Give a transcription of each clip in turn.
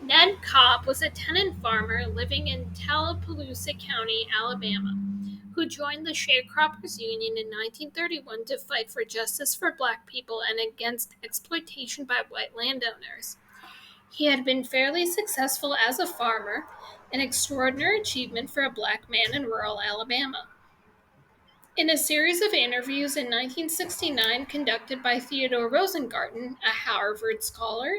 Ned Cobb was a tenant farmer living in Tallapoosa County, Alabama, who joined the Sharecroppers Union in 1931 to fight for justice for black people and against exploitation by white landowners. He had been fairly successful as a farmer, an extraordinary achievement for a black man in rural Alabama. In a series of interviews in 1969 conducted by Theodore Rosengarten, a Harvard scholar,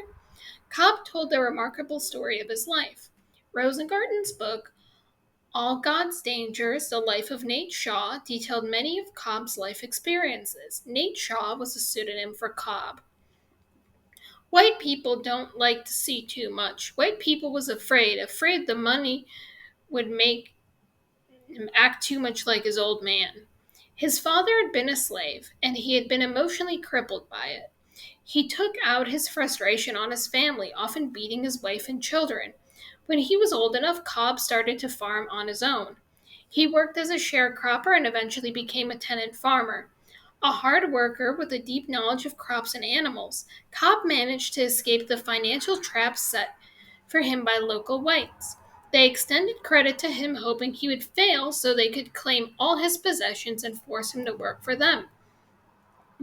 Cobb told the remarkable story of his life. Rosengarten's book, All God's Dangers, The Life of Nate Shaw, detailed many of Cobb's life experiences. Nate Shaw was a pseudonym for Cobb. White people don't like to see too much. White people was afraid the money would make him act too much like his old man. His father had been a slave, and he had been emotionally crippled by it. He took out his frustration on his family, often beating his wife and children. When he was old enough, Cobb started to farm on his own. He worked as a sharecropper and eventually became a tenant farmer. A hard worker with a deep knowledge of crops and animals, Cobb managed to escape the financial traps set for him by local whites. They extended credit to him, hoping he would fail so they could claim all his possessions and force him to work for them.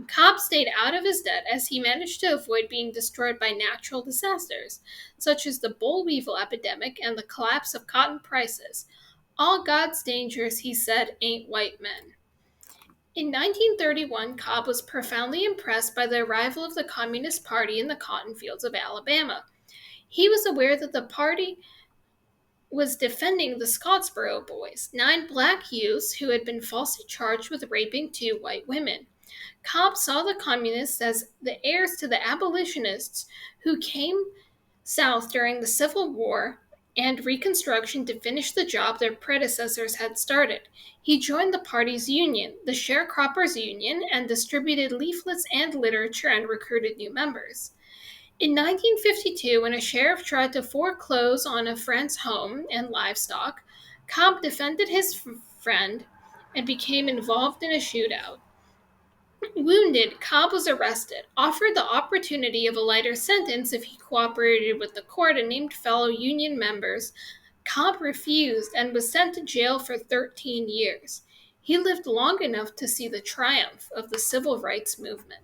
Cobb stayed out of his debt as he managed to avoid being destroyed by natural disasters, such as the boll weevil epidemic and the collapse of cotton prices. All God's dangers, he said, ain't white men. In 1931, Cobb was profoundly impressed by the arrival of the Communist Party in the cotton fields of Alabama. He was aware that the party was defending the Scottsboro Boys, 9 black youths who had been falsely charged with raping 2 white women. Cobb saw the communists as the heirs to the abolitionists who came south during the Civil War and Reconstruction to finish the job their predecessors had started. He joined the party's union, the Sharecroppers Union, and distributed leaflets and literature and recruited new members. In 1952, when a sheriff tried to foreclose on a friend's home and livestock, Cobb defended his friend and became involved in a shootout. Wounded, Cobb was arrested, offered the opportunity of a lighter sentence if he cooperated with the court and named fellow Union members. Cobb refused and was sent to jail for 13 years. He lived long enough to see the triumph of the civil rights movement.